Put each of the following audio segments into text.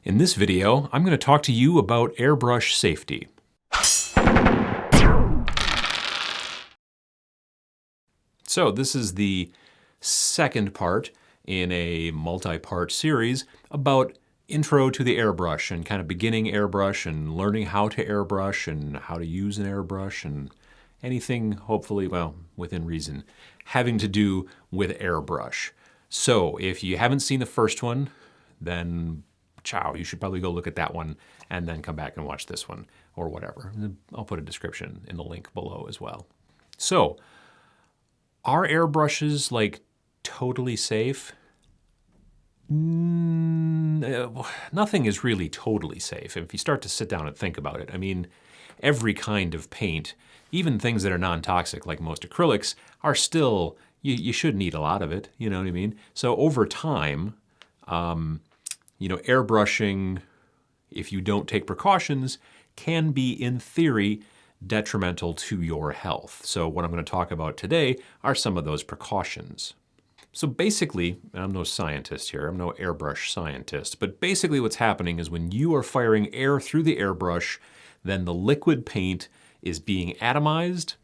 In this video, I'm going to talk to you about airbrush safety. So this is the second part in a multi-part series about intro to the airbrush and kind of beginning airbrush and learning how to airbrush and how to use an airbrush and anything, hopefully, well, within reason, having to do with airbrush. So if you haven't seen the first one, then ciao, you should probably go look at that one and then come back and watch this one or whatever. I'll put a description in the link below as well. So, are airbrushes like totally safe? Nothing is really totally safe if you start to sit down and think about it. I mean, every kind of paint, even things that are non-toxic like most acrylics, are still, you shouldn't eat a lot of it, you know what I mean? So over time, airbrushing, if you don't take precautions, can be, in theory, detrimental to your health. So what I'm going to talk about today are some of those precautions. So basically, I'm no scientist here, I'm no airbrush scientist, but basically what's happening is when you are firing air through the airbrush, then the liquid paint is being atomized,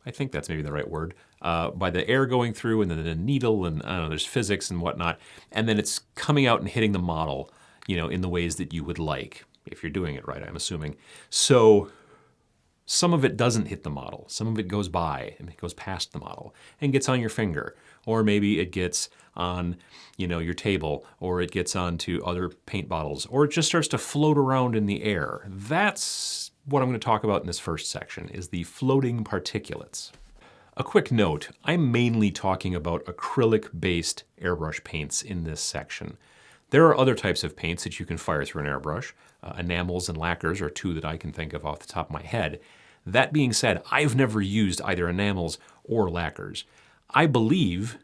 I think that's maybe the right word, by the air going through and then the needle and I don't know, there's physics and whatnot, and then it's coming out and hitting the model, in the ways that you would like, if you're doing it right, I'm assuming. So some of it doesn't hit the model. Some of it goes by and it goes past the model and gets on your finger, or maybe it gets on, your table, or it gets onto other paint bottles, or it just starts to float around in the air. That's what I'm going to talk about in this first section, is the floating particulates. A quick note, I'm mainly talking about acrylic-based airbrush paints in this section. There are other types of paints that you can fire through an airbrush. Enamels and lacquers are two that I can think of off the top of my head. That being said, I've never used either enamels or lacquers. I believe,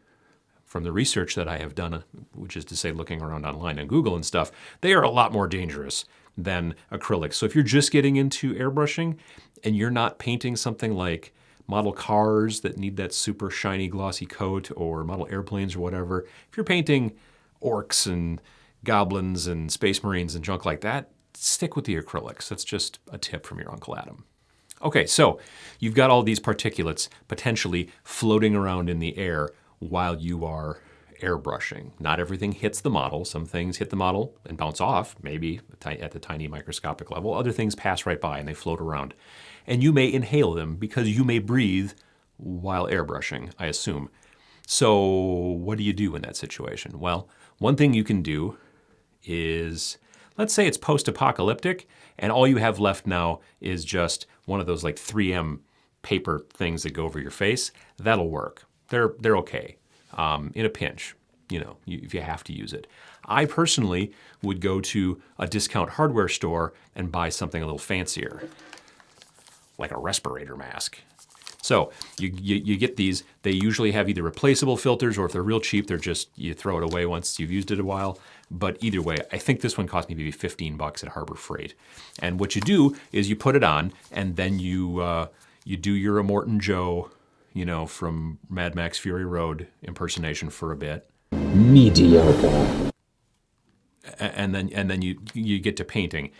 from the research that I have done, which is to say looking around online on Google and stuff, they are a lot more dangerous than acrylics. So if you're just getting into airbrushing and you're not painting something like model cars that need that super shiny glossy coat, or model airplanes or whatever, if you're painting orcs and goblins and space marines and junk like that, stick with the acrylics. That's just a tip from your Uncle Adam. Okay, so you've got all these particulates potentially floating around in the air while you are airbrushing. Not everything hits the model. Some things hit the model and bounce off, maybe at the tiny microscopic level. Other things pass right by and they float around. And you may inhale them because you may breathe while airbrushing, I assume. So what do you do in that situation? Well, one thing you can do is, let's say it's post-apocalyptic and all you have left now is just one of those like 3M paper things that go over your face. That'll work. They're okay in a pinch, if you have to use it. I personally would go to a discount hardware store and buy something a little fancier, like a respirator mask. So you get these. They usually have either replaceable filters, or if they're real cheap, they're just, you throw it away once you've used it a while. But either way, I think this one cost me maybe 15 bucks at Harbor Freight. And what you do is you put it on, and then you do your Immortan Joe, from Mad Max Fury Road impersonation for a bit. Mediocre. And then you get to painting.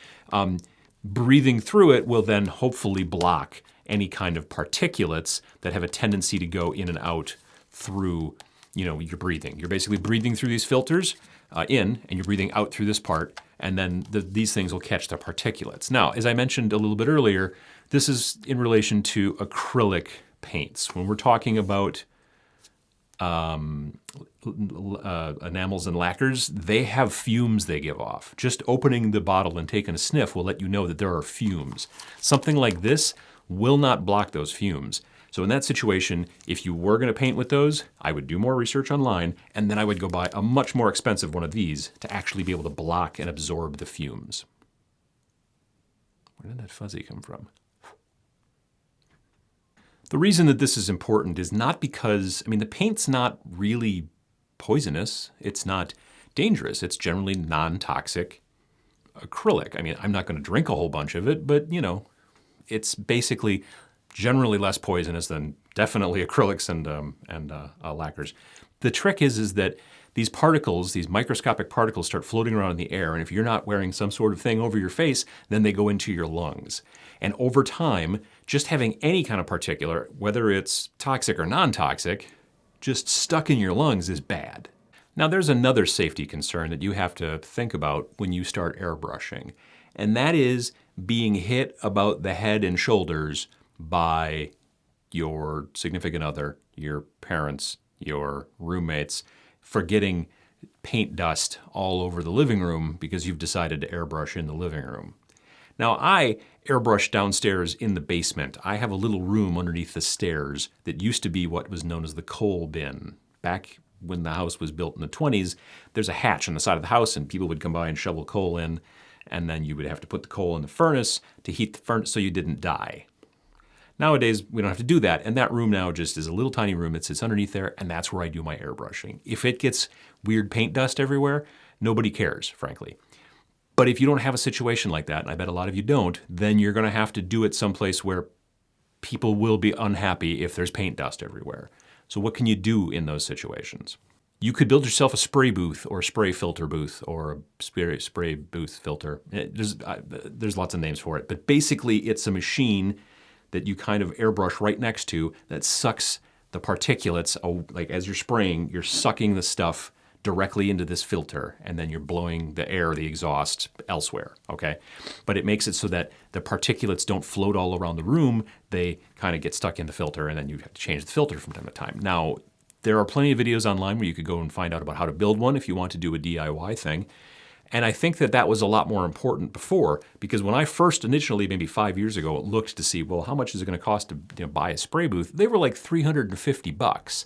Breathing through it will then hopefully block any kind of particulates that have a tendency to go in and out through, your breathing. You're basically breathing through these filters in, and you're breathing out through this part, and then these things will catch the particulates. Now, as I mentioned a little bit earlier, this is in relation to acrylic paints. When we're talking about enamels and lacquers, they have fumes they give off. Just opening the bottle and taking a sniff will let you know that there are fumes. Something like this will not block those fumes. So in that situation, if you were going to paint with those, I would do more research online, and then I would go buy a much more expensive one of these to actually be able to block and absorb the fumes. Where did that fuzzy come from? The reason that this is important is not because, the paint's not really poisonous. It's not dangerous. It's generally non-toxic acrylic. I'm not going to drink a whole bunch of it, but, it's basically generally less poisonous than definitely acrylics and lacquers. The trick is that these particles, these microscopic particles start floating around in the air, and if you're not wearing some sort of thing over your face, then they go into your lungs. And over time, just having any kind of particulate, whether it's toxic or non-toxic, just stuck in your lungs is bad. Now there's another safety concern that you have to think about when you start airbrushing, and that is being hit about the head and shoulders by your significant other, your parents, your roommates, for getting paint dust all over the living room because you've decided to airbrush in the living room. Now I airbrush downstairs in the basement. I have a little room underneath the stairs that used to be what was known as the coal bin. Back when the house was built in the 20s, there's a hatch on the side of the house and people would come by and shovel coal in, and then you would have to put the coal in the furnace to heat the furnace so you didn't die. Nowadays, we don't have to do that, and that room now just is a little tiny room that sits underneath there, and that's where I do my airbrushing. If it gets weird paint dust everywhere, nobody cares, frankly. But if you don't have a situation like that, and I bet a lot of you don't, then you're going to have to do it someplace where people will be unhappy if there's paint dust everywhere. So what can you do in those situations? You could build yourself a spray booth or a spray filter booth or a spray booth filter. There's lots of names for it, but basically it's a machine that you kind of airbrush right next to that sucks the particulates. Like as you're spraying, you're sucking the stuff directly into this filter, and then you're blowing the air, the exhaust, elsewhere, okay? But it makes it so that the particulates don't float all around the room. They kind of get stuck in the filter, and then you have to change the filter from time to time. Now, there are plenty of videos online where you could go and find out about how to build one if you want to do a DIY thing. And I think that that was a lot more important before, because when I first initially, maybe 5 years ago, looked to see, well, how much is it going to cost to buy a spray booth? They were like $350.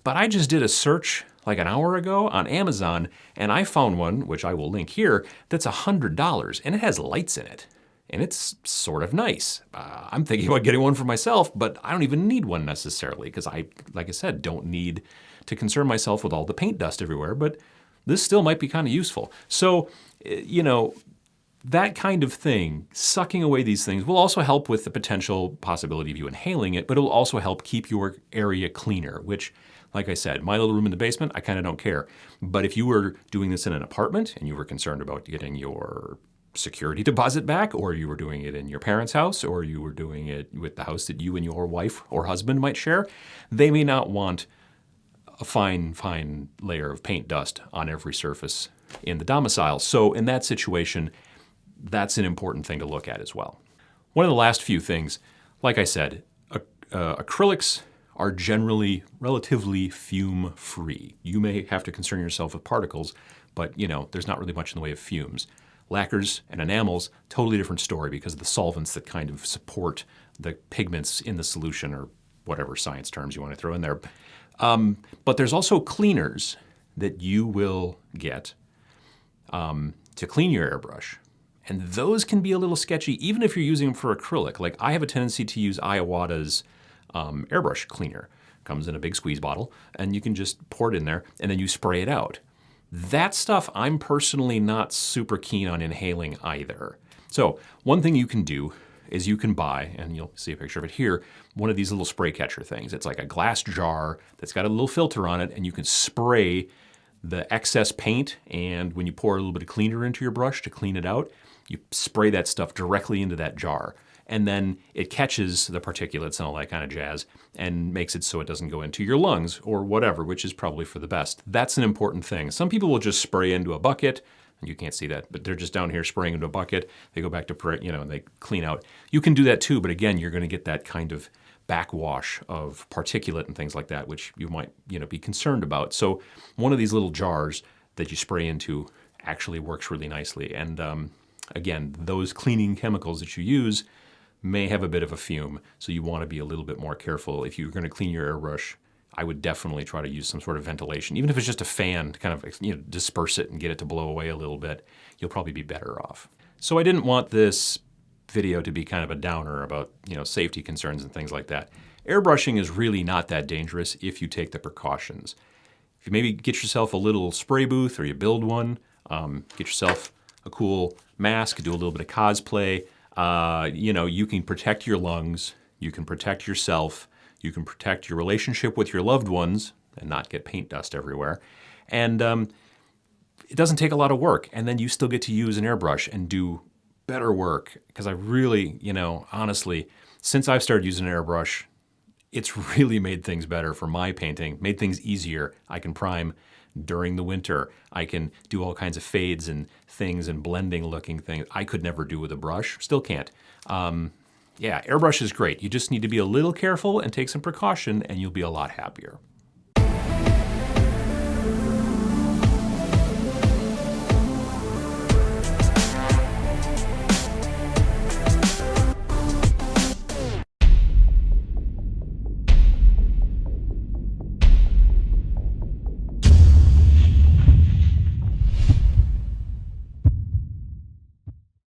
But I just did a search like an hour ago on Amazon, and I found one, which I will link here, that's $100, and it has lights in it. And it's sort of nice. I'm thinking about getting one for myself, but I don't even need one necessarily, because I, like I said, don't need to concern myself with all the paint dust everywhere, but this still might be kind of useful. So, you know, that kind of thing, sucking away these things, will also help with the potential possibility of you inhaling it, but it will also help keep your area cleaner, which, like I said, my little room in the basement, I kind of don't care. But if you were doing this in an apartment and you were concerned about getting your security deposit back, or you were doing it in your parents' house, or you were doing it with the house that you and your wife or husband might share, they may not want a fine layer of paint dust on every surface in the domicile. So in that situation, that's an important thing to look at as well. One of the last few things, like I said, acrylics are generally relatively fume-free. You may have to concern yourself with particles, but you know, there's not really much in the way of fumes. Lacquers and enamels, totally different story because of the solvents that kind of support the pigments in the solution, or whatever science terms you want to throw in there. But there's also cleaners that you will get to clean your airbrush. And those can be a little sketchy, even if you're using them for acrylic. Like I have a tendency to use Iwata's Airbrush Cleaner. Comes in a big squeeze bottle, and you can just pour it in there, and then you spray it out. That stuff I'm personally not super keen on inhaling either. So one thing you can do is you can buy, and you'll see a picture of it here, one of these little spray catcher things. It's like a glass jar that's got a little filter on it, and you can spray the excess paint, and when you pour a little bit of cleaner into your brush to clean it out, you spray that stuff directly into that jar. And then it catches the particulates and all that kind of jazz and makes it so it doesn't go into your lungs or whatever, which is probably for the best. That's an important thing. Some people will just spray into a bucket, and you can't see that, but they're just down here spraying into a bucket. They go back to, and they clean out. You can do that too, but again, you're going to get that kind of backwash of particulate and things like that, which you might, be concerned about. So one of these little jars that you spray into actually works really nicely. And again, those cleaning chemicals that you use may have a bit of a fume, so you want to be a little bit more careful. If you're going to clean your airbrush, I would definitely try to use some sort of ventilation. Even if it's just a fan to kind of disperse it and get it to blow away a little bit, you'll probably be better off. So I didn't want this video to be kind of a downer about safety concerns and things like that. Airbrushing is really not that dangerous if you take the precautions. If you maybe get yourself a little spray booth, or you build one, get yourself a cool mask, do a little bit of cosplay. You can protect your lungs, you can protect yourself, you can protect your relationship with your loved ones and not get paint dust everywhere. And it doesn't take a lot of work. And then you still get to use an airbrush and do better work. Because I really, honestly, since I've started using an airbrush, it's really made things better for my painting, made things easier. I can prime during the winter. I can do all kinds of fades and things and blending looking things I could never do with a brush, still can't. Yeah, airbrush is great. You just need to be a little careful and take some precaution and you'll be a lot happier.